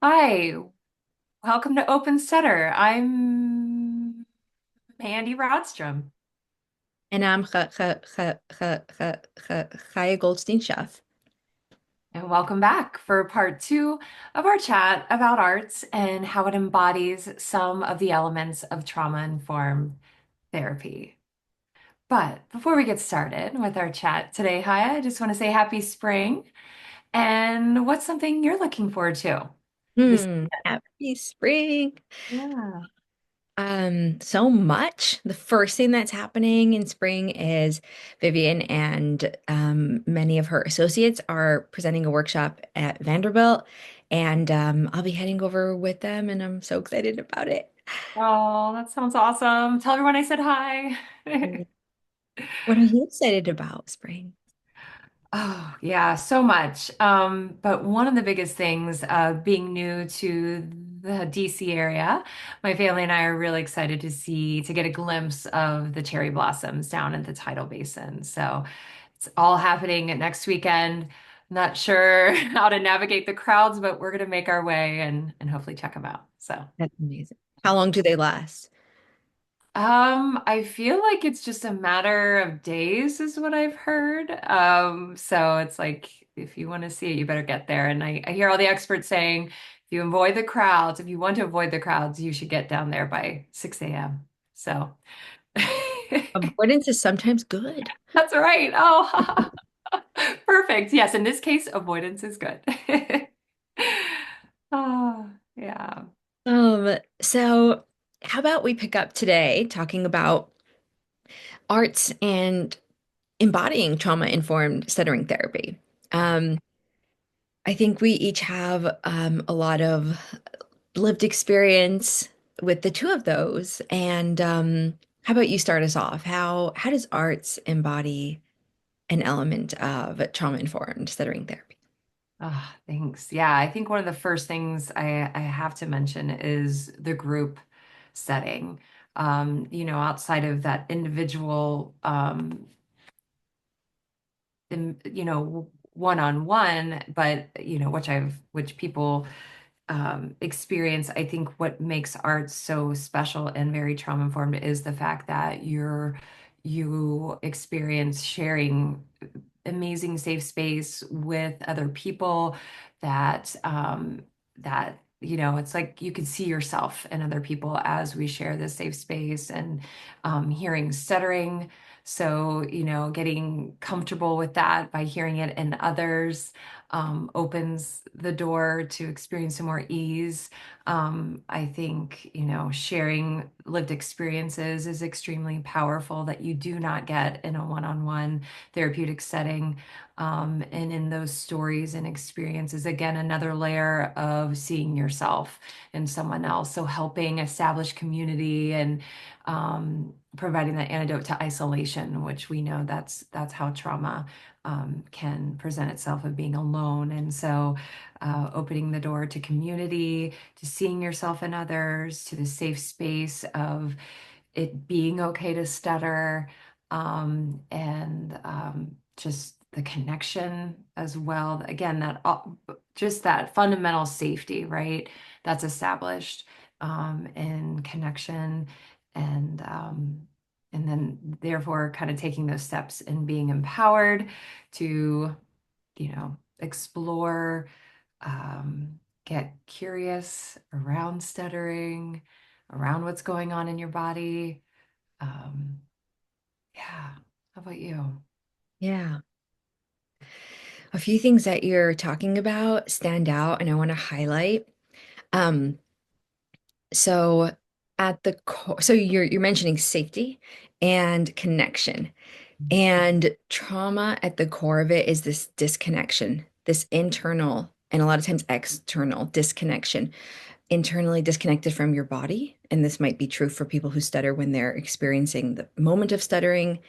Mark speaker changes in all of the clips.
Speaker 1: Hi, welcome to Open Stutter. I'm Mandy Rodstrom,
Speaker 2: And I'm Chaya Goldstein Chef.
Speaker 1: and welcome back for part two of our chat about arts and how it embodies some of the elements of trauma-informed therapy. But before we get started with our chat today, Haya, I just want to say happy spring. And what's something you're looking forward to this?
Speaker 2: Happy spring.
Speaker 1: Yeah.
Speaker 2: So much. The first thing that's happening in spring is Vivian and many of her associates are presenting a workshop at Vanderbilt, and I'll be heading over with them, and I'm so excited about it.
Speaker 1: Oh, that sounds awesome. Tell everyone I said hi.
Speaker 2: What are you excited about, spring?
Speaker 1: Oh, yeah, so much. But one of the biggest things, being new to the DC area, my family and I are really excited to get a glimpse of the cherry blossoms down at the tidal basin. So it's all happening next weekend. Not sure how to navigate the crowds, but we're going to make our way and hopefully check them out. So.
Speaker 2: That's amazing. How long do they last?
Speaker 1: I feel like it's just a matter of days, is what I've heard. So it's like if you want to see it, you better get there. And I hear all the experts saying if you want to avoid the crowds, you should get down there by 6 a.m. So
Speaker 2: Avoidance is sometimes good.
Speaker 1: that's right. Oh, perfect. Yes, in this case, avoidance is good. Oh, yeah.
Speaker 2: So how about we pick up today talking about arts and embodying trauma-informed stuttering therapy. Um, I think we each have a lot of lived experience with the two of those. And how about you start us off? How does arts embody an element of trauma-informed stuttering therapy?
Speaker 1: Ah, thanks. Yeah, I think one of the first things I have to mention is the group setting. Outside of that individual, one-on-one, but which people experience. I think what makes art so special and very trauma informed is the fact that you experience sharing amazing safe space with other people that it's like you can see yourself in other people as we share this safe space and hearing stuttering. So, getting comfortable with that by hearing it in others opens the door to experience some more ease. I think, sharing lived experiences is extremely powerful that you do not get in a one-on-one therapeutic setting. And in those stories and experiences, again, another layer of seeing yourself in someone else. So helping establish community and providing that antidote to isolation, which we know that's how trauma can present itself of being alone. And so opening the door to community, to seeing yourself in others, to the safe space of it being okay to stutter, and just the connection as well. Again, just that fundamental safety, right? That's established in connection, and and then therefore kind of taking those steps and being empowered to, explore, get curious around stuttering, around what's going on in your body. um, yeah. How about you?
Speaker 2: Yeah. A few things that you're talking about stand out, and I want to highlight. Um, So at the core, so you're mentioning safety and connection. And trauma at the core of it is this disconnection, this internal and a lot of times external disconnection, internally disconnected from your body. And this might be true for people who stutter when they're experiencing the moment of stuttering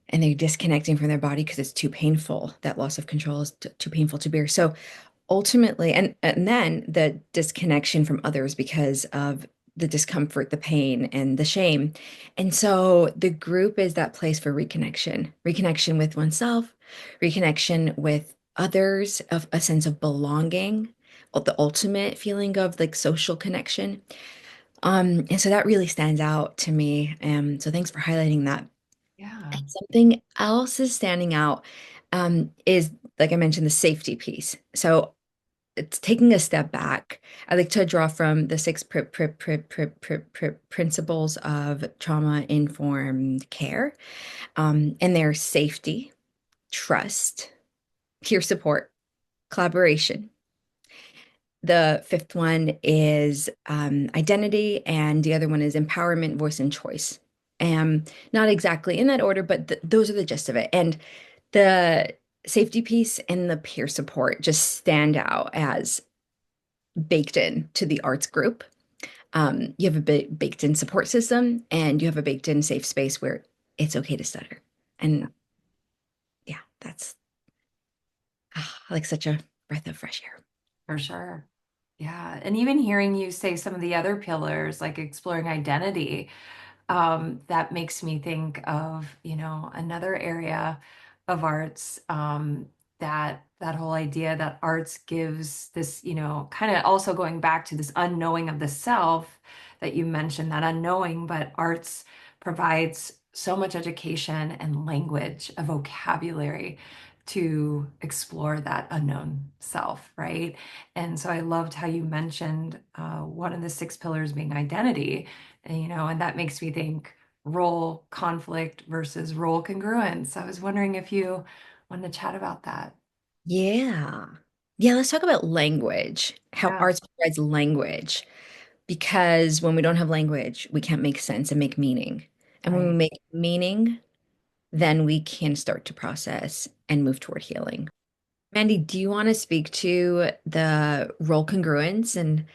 Speaker 2: and they're disconnecting from their body because it's too painful. That loss of control is too painful to bear. So ultimately, and then the disconnection from others because of the discomfort, the pain, and the shame. And so the group is that place for reconnection, reconnection with oneself, reconnection with others, of a sense of belonging, the ultimate feeling of like social connection. And so that really stands out to me. So thanks for highlighting that.
Speaker 1: Yeah.
Speaker 2: And something else is standing out, is like I mentioned, the safety piece. So it's taking a step back. I like to draw from the six principles of trauma-informed care, and they're safety, trust, peer support, collaboration. The fifth one is identity, and the other one is empowerment, voice, and choice. Not exactly in that order, but those are the gist of it. And the safety piece and the peer support just stand out as baked in to the arts group. You have a baked in support system, and you have a baked in safe space where it's okay to stutter. And yeah, that's like such a breath of fresh air.
Speaker 1: For sure. Yeah. And even hearing you say some of the other pillars, like exploring identity, that makes me think of, another area of arts, that whole idea that arts gives this, kind of also going back to this unknowing of the self that you mentioned, that unknowing, but arts provides so much education and language, a vocabulary to explore that unknown self, right? And so I loved how you mentioned one of the six pillars being identity, and that makes me think role conflict versus role congruence. I was wondering if you wanted to chat about that.
Speaker 2: Yeah. Yeah, let's talk about language, how
Speaker 1: Yeah,
Speaker 2: arts provides language. Because when we don't have language, we can't make sense and make meaning. And when we
Speaker 1: right.
Speaker 2: make meaning, then we can start to process and move toward healing. Mandy, do you want to speak to the role congruence and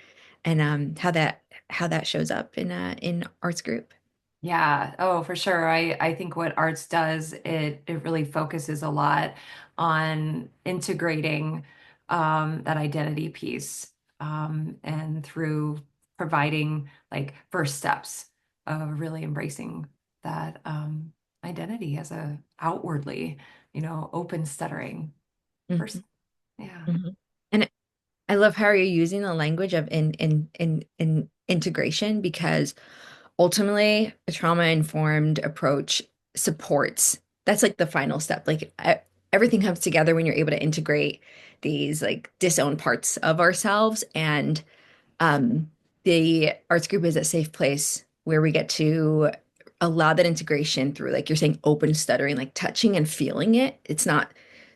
Speaker 2: how that shows up in arts group?
Speaker 1: Yeah, oh, for sure. I think what arts does, it really focuses a lot on integrating that identity piece, and through providing like first steps of really embracing that identity as a outwardly, open stuttering person.
Speaker 2: Mhm,
Speaker 1: Yeah,
Speaker 2: mhm. And I love how you're using the language of in integration, because ultimately a trauma-informed approach supports, that's like the final step. Like everything comes together when you're able to integrate these like disowned parts of ourselves. And um, the arts group is a safe place where we get to allow that integration through, like you're saying, open stuttering, like touching and feeling it. It's not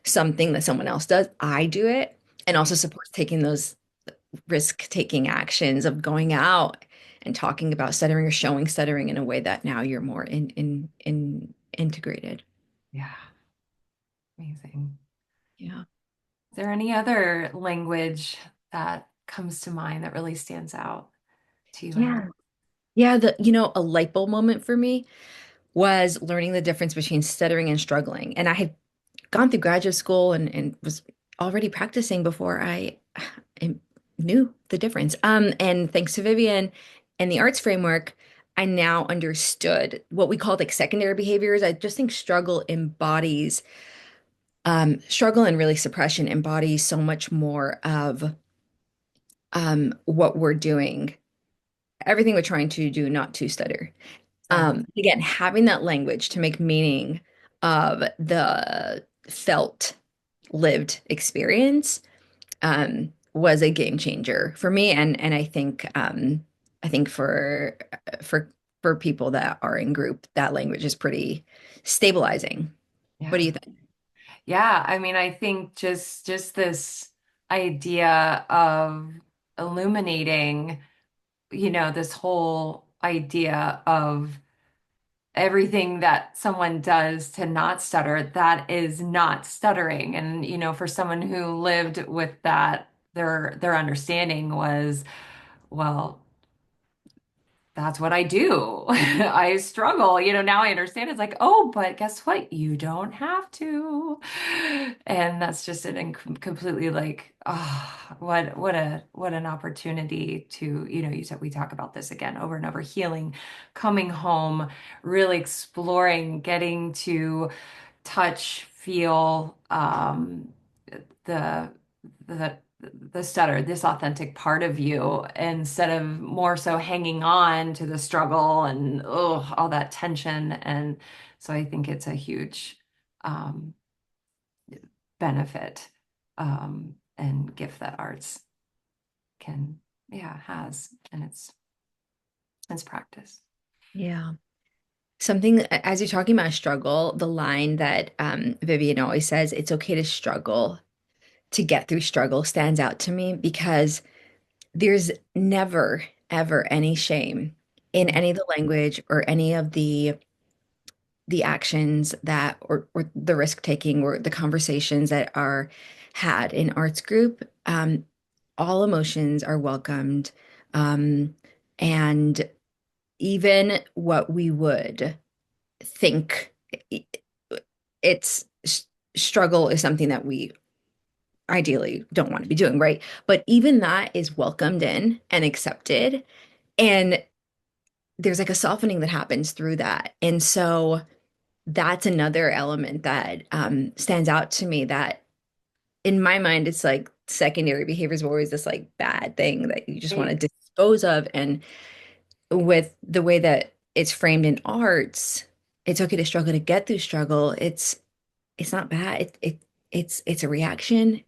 Speaker 2: something that someone else does. I do it, and also
Speaker 1: right.
Speaker 2: supports taking those risk-taking actions of going out and talking about stuttering or showing stuttering in a way that now you're more in integrated.
Speaker 1: Yeah, amazing.
Speaker 2: Yeah.
Speaker 1: Is there any other language that comes to mind that really stands out to you in art?
Speaker 2: Yeah. Yeah, a light bulb moment for me was learning the difference between stuttering and struggling. And I had gone through graduate school and was already practicing before I knew the difference. And thanks to Vivian and the arts framework, I now understood what we call like secondary behaviors. I just think struggle and really suppression embodies so much more of what we're doing, everything we're trying to do, not to stutter.
Speaker 1: Exactly.
Speaker 2: Again, having that language to make meaning of the felt lived experience was a game changer for me, and I think for for people that are in group, that language is pretty stabilizing. What do you
Speaker 1: Yeah.
Speaker 2: think?
Speaker 1: Yeah, I mean, I think just this idea of illuminating, this whole idea of everything that someone does to not stutter, that is not stuttering. And, for someone who lived with that, their understanding was, well, that's what I do. I struggle. Now I understand. It's like, oh, but guess what? You don't have to. And that's just completely like, oh, what an opportunity to, you said we talk about this again over and over, healing, coming home, really exploring, getting to touch, feel, the the the stutter, this authentic part of you, instead of more so hanging on to the struggle and oh, all that tension. And so I think it's a huge um, benefit and gift that arts can, yeah, has, and it's practice.
Speaker 2: Yeah. Something, as you're talking about struggle, the line that Vivian always says, it's okay to struggle, to get through struggle, stands out to me because there's never, ever any shame in
Speaker 1: Mm.
Speaker 2: any of the language or any of the actions that or the risk taking or the conversations that are had in arts group. All emotions are welcomed. Um, and even what we would think it's struggle is something that we ideally don't want to be doing, right? But even that is welcomed in and accepted. And there's like a softening that happens through that. And so that's another element that stands out to me that in my mind, it's like secondary behaviors are always this like bad thing that you just want to
Speaker 1: Right.
Speaker 2: dispose of. And with the way that it's framed in arts, it's okay to struggle to get through struggle. It's not bad. It's a reaction.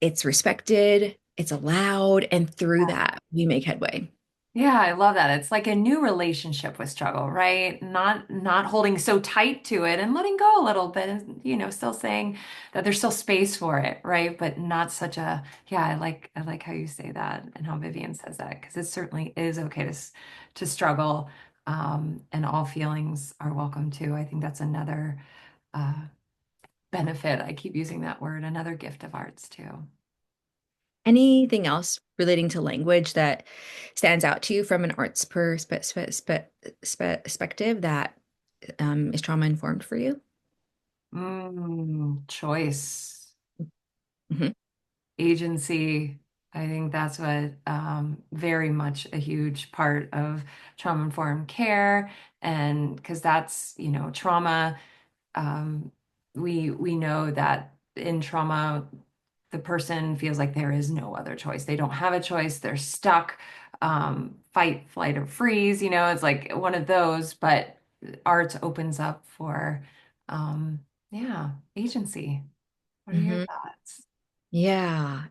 Speaker 2: It's respected. It's allowed, and through that we make headway.
Speaker 1: Yeah, I love that. It's like a new relationship with struggle, right? Not holding so tight to it and letting go a little bit and still saying that there's still space for it, right? But not such a, yeah, I like how you say that and how Vivian says that because it certainly is okay to struggle and all feelings are welcome too. I think that's another uh benefit. I keep using that word, another gift of arts too.
Speaker 2: Anything else relating to language that stands out to you from an arts perspective that is trauma informed for you?
Speaker 1: Choice.
Speaker 2: Mhm.
Speaker 1: Agency. I think that's what very much a huge part of trauma-informed care. And because that's, trauma, um, we know that in trauma, the person feels like there is no other choice. They don't have a choice. They're stuck. Fight, flight, or freeze. It's like one of those, but art opens up for, um, yeah, agency. What are your
Speaker 2: Mhm.
Speaker 1: thoughts?
Speaker 2: Yeah.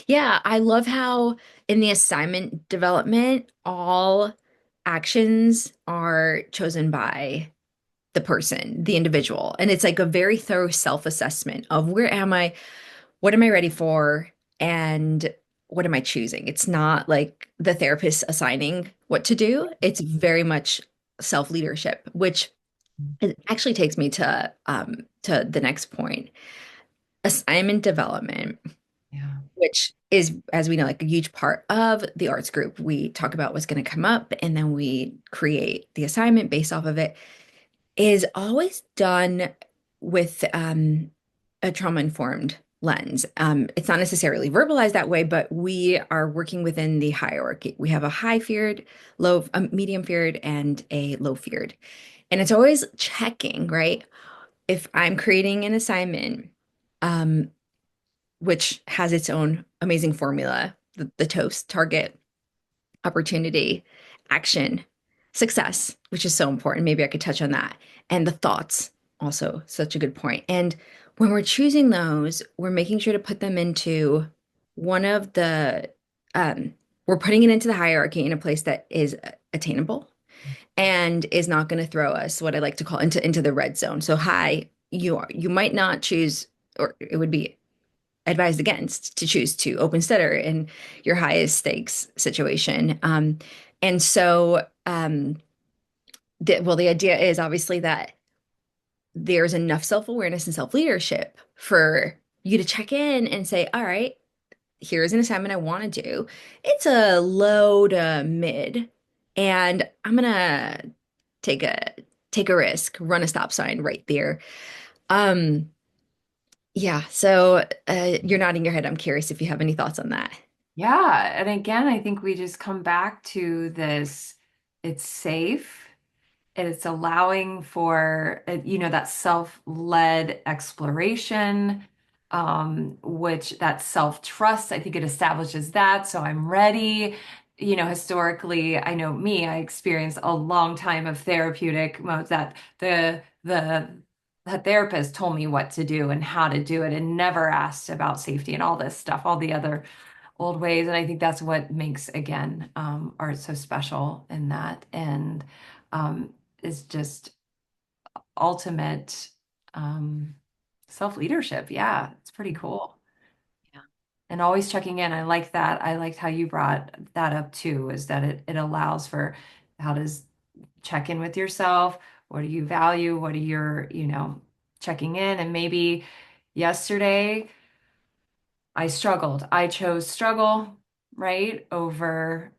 Speaker 2: Yeah, I love how in the assignment development, all actions are chosen by the person, the individual. And it's like a very thorough self-assessment of where am I, what am I ready for, and what am I choosing? It's not like the therapist assigning what to do. It's very much self-leadership, which it actually takes me to the next point. Assignment development,
Speaker 1: Yeah.
Speaker 2: which is, as we know, like a huge part of the arts group. We talk about what's going to come up and then we create the assignment based off of it, is always done with a trauma-informed lens. It's not necessarily verbalized that way, but we are working within the hierarchy. We have a high feared, low, a medium feared, and a low feared. And it's always checking, right? If I'm creating an assignment, um, which has its own amazing formula, the TOAST, target, opportunity, action, success, which is so important. Maybe I could touch on that. And the thoughts, also such a good point. And when we're choosing those, we're making sure to put them into one of the, um, we're putting it into the hierarchy in a place that is attainable and is not going to throw us what I like to call into the red zone. So high, you might not choose, or it would be advised against to choose to open stutter in your highest stakes situation. And so, the idea is obviously that there's enough self awareness and self leadership for you to check in and say, all right, here's an assignment I want to do. It's a low to mid, and I'm gonna take a take a risk, run a stop sign right there. Um, yeah, so you're nodding your head. I'm curious if you have any thoughts on that.
Speaker 1: Yeah. And again, I think we just come back to this, it's safe and it's allowing for, that self-led exploration. which that self-trust, I think it establishes that. So I'm ready. You know, historically, I know me, I experienced a long time of therapeutic modes that the therapist told me what to do and how to do it and never asked about safety and all this stuff, all the other old ways. And I think that's what makes, again, art so special in that. And is just ultimate self-leadership. Yeah, it's pretty cool.
Speaker 2: Yeah.
Speaker 1: And always checking in. I like that. I liked how you brought that up too, is that it allows for how does check in with yourself? What do you value? What are your, checking in? And maybe yesterday I struggled. I chose struggle, right, over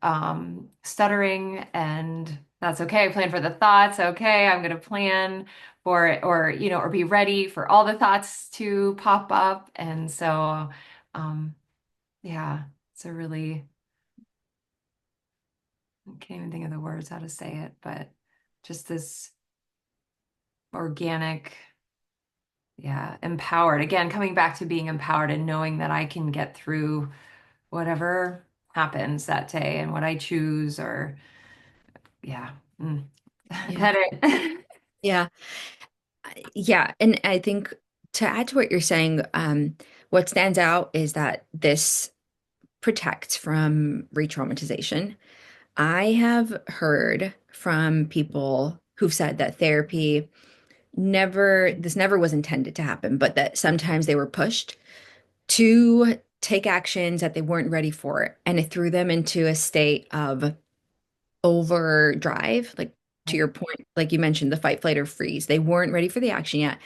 Speaker 1: stuttering, and that's okay. I plan for the thoughts. Okay, I'm gonna plan for it, or or be ready for all the thoughts to pop up. And so, um, yeah, it's a really, I can't even think of the words how to say it, but just this organic, yeah, empowered. Again, coming back to being empowered and knowing that I can get through whatever happens that day and what I choose, or yeah. Mm.
Speaker 2: Yeah.
Speaker 1: That it.
Speaker 2: Yeah. Yeah. And I think to add to what you're saying, what stands out is that this protects from re-traumatization. I have heard from people who've said that therapy this never was intended to happen, but that sometimes they were pushed to take actions that they weren't ready for, and it threw them into a state of overdrive, like to your point, like you mentioned, the fight, flight, or freeze. They weren't ready for the action yet.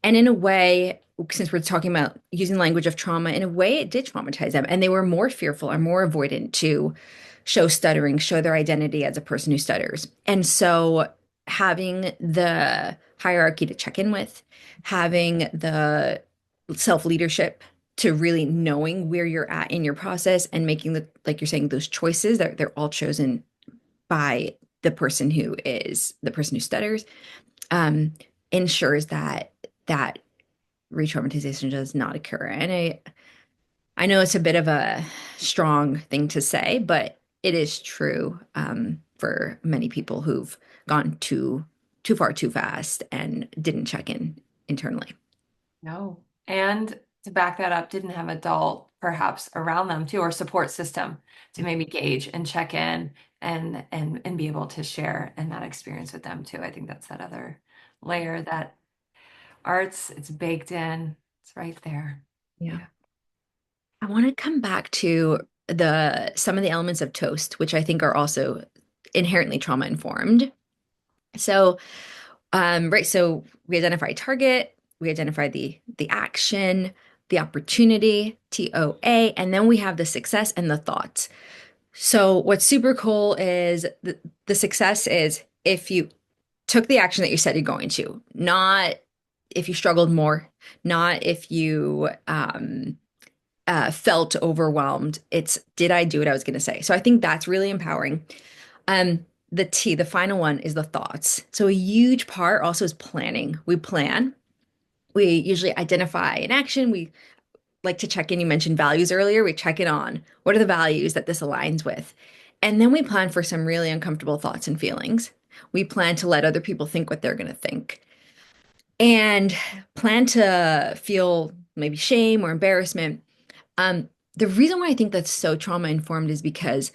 Speaker 2: And in a way, since we're talking about using language of trauma, in a way, it did traumatize them. And they were more fearful or more avoidant to show stuttering, show their identity as a person who stutters. And so having the hierarchy to check in with, having the self leadership to really knowing where you're at in your process and making like you're saying, those choices that they're all chosen by the person who stutters, um, ensures that that re-traumatization does not occur. And I know it's a bit of a strong thing to say, but it is true, for many people who've gone too far too fast and didn't check in internally.
Speaker 1: No. And to back that up, didn't have adult perhaps around them too, or support system to maybe gauge and check in and be able to share in that experience with them too. I think that's that other layer that arts, it's baked in, it's right there.
Speaker 2: Yeah.
Speaker 1: Yeah.
Speaker 2: I want to come back to the some of the elements of toast, which I think are also inherently trauma informed. So, right, so we identify target, we identify the action, the opportunity, TOA, and then we have the success and the thoughts. So what's super cool is the success is if you took the action that you said you're going to, not if you struggled more, not if you felt overwhelmed. It's did I do what I was going to say? So I think that's really empowering. The final one is the thoughts. So a huge part also is planning. We plan. We usually identify an action. We like to check in. You mentioned values earlier. We check in on what are the values that this aligns with. And then we plan for some really uncomfortable thoughts and feelings. We plan to let other people think what they're going to think and plan to feel maybe shame or embarrassment. The reason why I think that's so trauma informed is because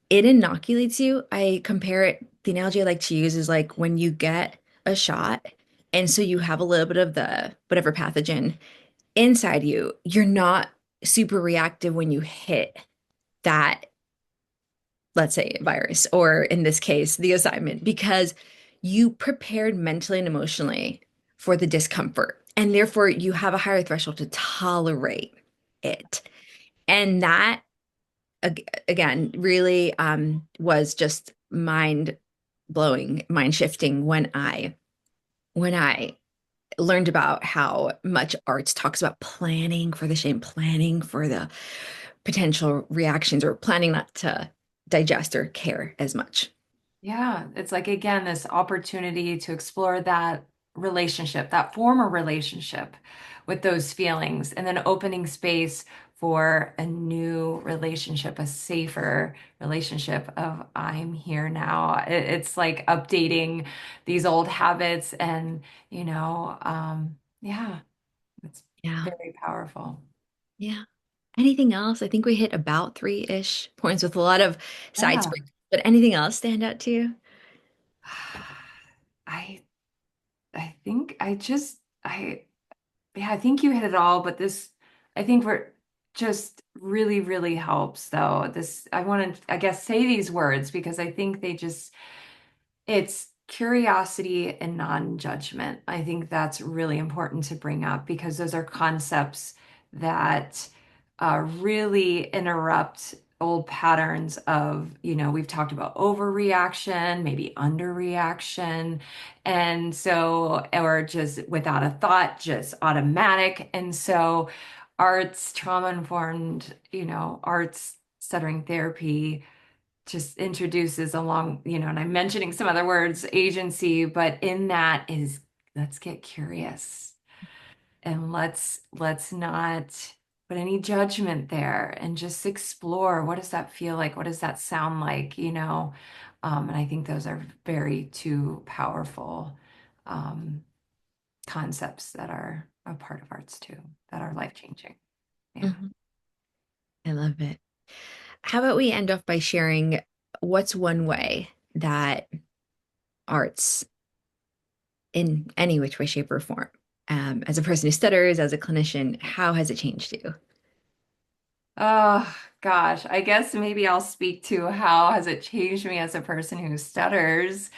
Speaker 2: it inoculates you. I compare it, the analogy I like to use is like when you get a shot, and so you have a little bit of the whatever pathogen inside you, you're not super reactive when you hit that, let's say, virus, or in this case, the assignment, because you prepared mentally and emotionally for the discomfort. And therefore, you have a higher threshold to tolerate it. And that again really was just mind blowing, mind shifting when I learned about how much arts talks about planning for the shame, planning for the potential reactions, or planning not to digest or care as much.
Speaker 1: Yeah, it's like again this opportunity to explore that relationship, that former relationship with those feelings, and then opening space for a new relationship, a safer relationship of I'm here now. It's like updating these old habits and, yeah, it's
Speaker 2: Yeah.
Speaker 1: very powerful.
Speaker 2: Yeah. Anything else? I think we hit about three-ish points with a lot of side
Speaker 1: Yeah.
Speaker 2: sprinkles, but anything else stand out to you?
Speaker 1: I I think I just I yeah, I think you hit it all, but this I think we're just really, really helps though. This I want to I guess say these words because I think they just it's curiosity and non-judgment. I think that's really important to bring up because those are concepts that really interrupt old patterns of, we've talked about overreaction, maybe underreaction. And so, or just without a thought, just automatic. And so, arts, trauma informed, arts stuttering therapy just introduces along, and I'm mentioning some other words, agency, but in that is let's get curious and let's not put any judgment there and just explore what does that feel like? What does that sound like? And I think those are very two powerful um, concepts that are a part of arts too, that are life changing. Yeah.
Speaker 2: Mhm. I love it. How about we end off by sharing what's one way that arts, in any which way, shape, or form, as a person who stutters, as a clinician, how has it changed you?
Speaker 1: Oh gosh, I guess maybe I'll speak to how has it changed me as a person who stutters.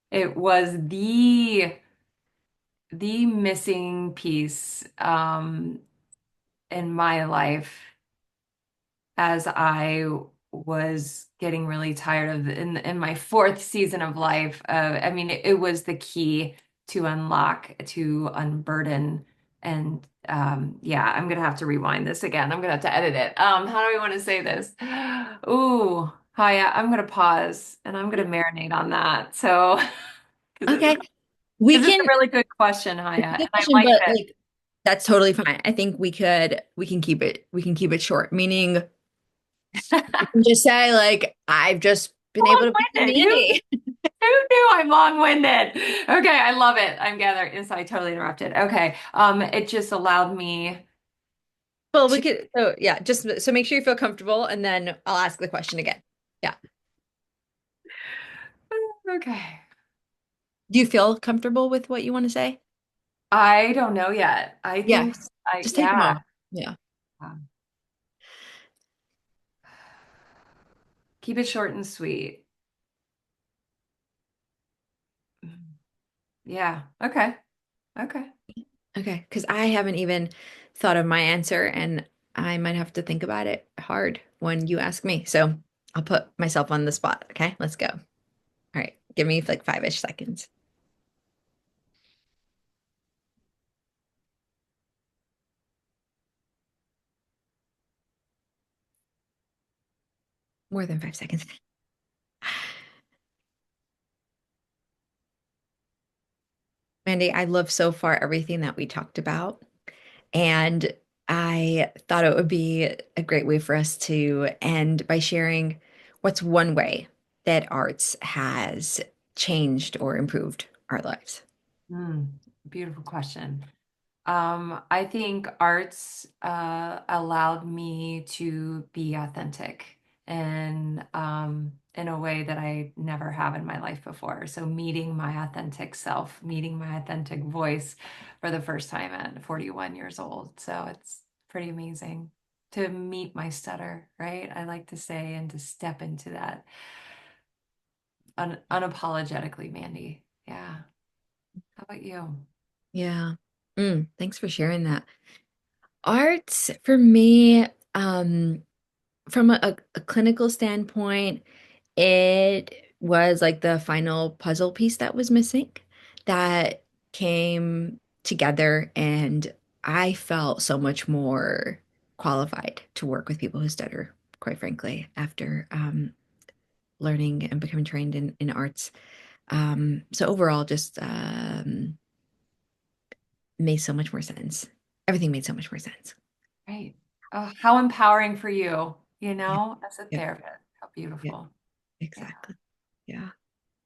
Speaker 1: It was the missing piece in my life as I was getting really tired of in my fourth season of life. I mean, it was the key to unlock, to unburden, and yeah, I'm gonna have to rewind this again. I'm gonna have to edit it. How do we want to say this? Ooh, Haya, I'm gonna pause and I'm gonna marinate on that. So,
Speaker 2: Okay,
Speaker 1: because
Speaker 2: we
Speaker 1: it's a
Speaker 2: can.
Speaker 1: really good question, Haya,
Speaker 2: It's a
Speaker 1: and
Speaker 2: good
Speaker 1: I
Speaker 2: question,
Speaker 1: like
Speaker 2: but
Speaker 1: that.
Speaker 2: like that's totally fine. I think we can keep it short, meaning you can just say like I've just been able to become
Speaker 1: Long-winded.
Speaker 2: Mandy.
Speaker 1: Who knew I'm long-winded? Okay, I love it. I'm gathering. Yes, I totally interrupted. Okay. It just allowed me
Speaker 2: Well, we
Speaker 1: to.
Speaker 2: could, so yeah, just so make sure you feel comfortable and then I'll ask the question again. Yeah.
Speaker 1: Okay.
Speaker 2: Do you feel comfortable with what you want to say?
Speaker 1: I don't know yet. I think
Speaker 2: Yes.
Speaker 1: I
Speaker 2: Just take a
Speaker 1: yeah.
Speaker 2: moment. Yeah.
Speaker 1: Keep it short and sweet. Yeah. Okay. Okay.
Speaker 2: Okay. Because I haven't even thought of my answer and I might have to think about it hard when you ask me. So I'll put myself on the spot. Okay. Let's go. All right. Give me like 5-ish seconds. More than 5 seconds. Mandy, I love so far everything that we talked about. And I thought it would be a great way for us to end by sharing what's one way that arts has changed or improved our lives.
Speaker 1: Mm, beautiful question. I think arts allowed me to be authentic and in a way that I never have in my life before. So meeting my authentic self, meeting my authentic voice for the first time at 41 years old. So it's pretty amazing to meet my stutter, right? I like to say and to step into that unapologetically, Mandy. Yeah. How about you?
Speaker 2: Yeah. Thanks for sharing that. Arts for me, from a clinical standpoint, it was like the final puzzle piece that was missing that came together, and I felt so much more qualified to work with people who stutter, quite frankly, after learning and becoming trained in arts. So overall, just made so much more sense. Everything made so much more sense.
Speaker 1: Right. Oh, how empowering for you,
Speaker 2: Yep,
Speaker 1: as a
Speaker 2: yep,
Speaker 1: therapist. How
Speaker 2: yep,
Speaker 1: beautiful. Yeah.
Speaker 2: exactly. Yeah.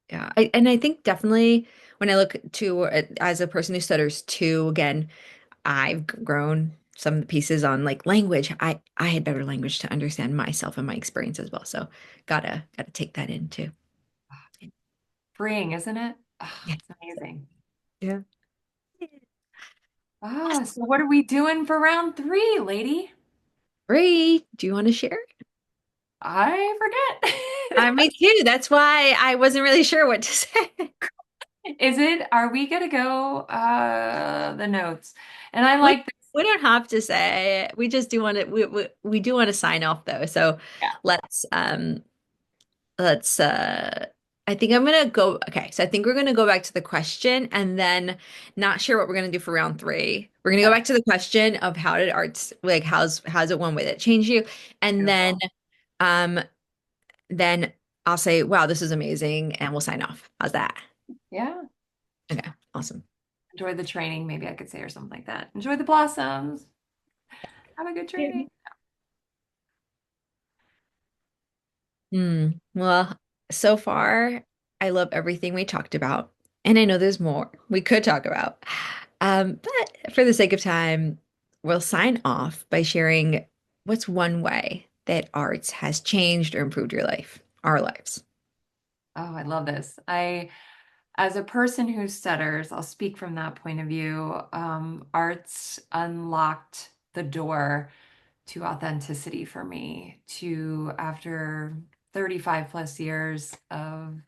Speaker 2: Yeah. And I think definitely when I look to as a person who stutters too, again, I've grown some of the pieces on like language. I had better language to understand myself and my experience as well. So gotta take that in too.
Speaker 1: Freeing, isn't it? Oh,
Speaker 2: Yeah.
Speaker 1: it's amazing.
Speaker 2: Yeah.
Speaker 1: Ah, so what are we doing for round three, lady?
Speaker 2: Great. Do you want to share?
Speaker 1: I forget.
Speaker 2: Me too. That's why I wasn't really sure what to say.
Speaker 1: Are we gonna go the notes? And I
Speaker 2: We
Speaker 1: like this.
Speaker 2: we don't have to say it. We just do want to we do want to sign off though. So
Speaker 1: Yeah,
Speaker 2: let's let's I think I'm gonna go okay, so I think we're gonna go back to the question and then not sure what we're gonna do for round three. We're gonna go
Speaker 1: okay,
Speaker 2: back to the question of how did arts like how's it one way that changed you? And
Speaker 1: beautiful.
Speaker 2: um then I'll say, wow, this is amazing, and we'll sign off. How's that?
Speaker 1: Yeah.
Speaker 2: Okay, awesome.
Speaker 1: Enjoy the training, maybe I could say, or something like that. Enjoy the blossoms. Have a good training.
Speaker 2: Well, so far, I love everything we talked about, and I know there's more we could talk about. But for the sake of time, we'll sign off by sharing what's one way that arts has changed or improved your life, our lives.
Speaker 1: Oh, I love this. As a person who stutters, I'll speak from that point of view. Arts unlocked the door to authenticity for me, to after 35 plus years of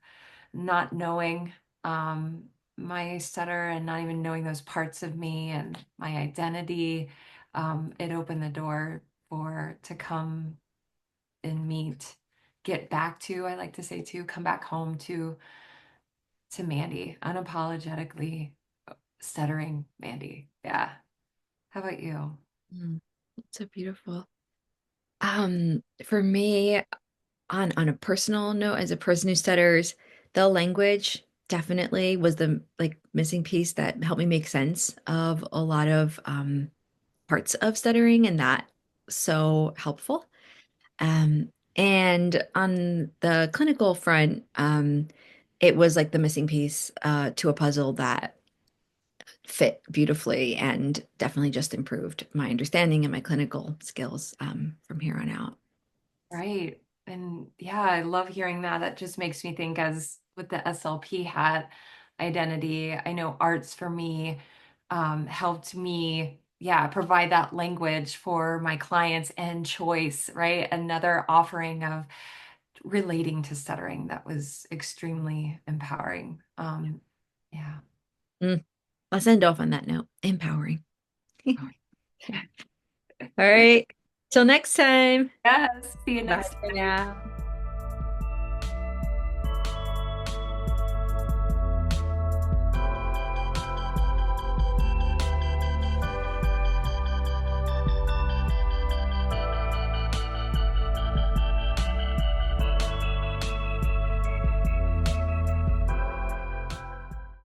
Speaker 1: not knowing um, my stutter and not even knowing those parts of me and my identity. It opened the door for to come and meet, get back to, I like to say too, come back home to Mandy, unapologetically stuttering Mandy. Yeah. How about you?
Speaker 2: Mm, that's so beautiful. For me, on a personal note, as a person who stutters, the language definitely was the like missing piece that helped me make sense of a lot of parts of stuttering, and that so helpful. And on the clinical front, it was like the missing piece to a puzzle that fit beautifully and definitely just improved my understanding and my clinical skills from here on out.
Speaker 1: Right. And yeah, I love hearing that. That just makes me think as with the SLP hat identity, I know arts for me helped me, yeah, provide that language for my clients and choice, right? Another offering of relating to stuttering that was extremely empowering. Yeah.
Speaker 2: Mm, let's end off on that note. Empowering. All right. Till next time.
Speaker 1: Yes. See you
Speaker 2: Bye
Speaker 1: next
Speaker 2: for
Speaker 1: time.
Speaker 2: now.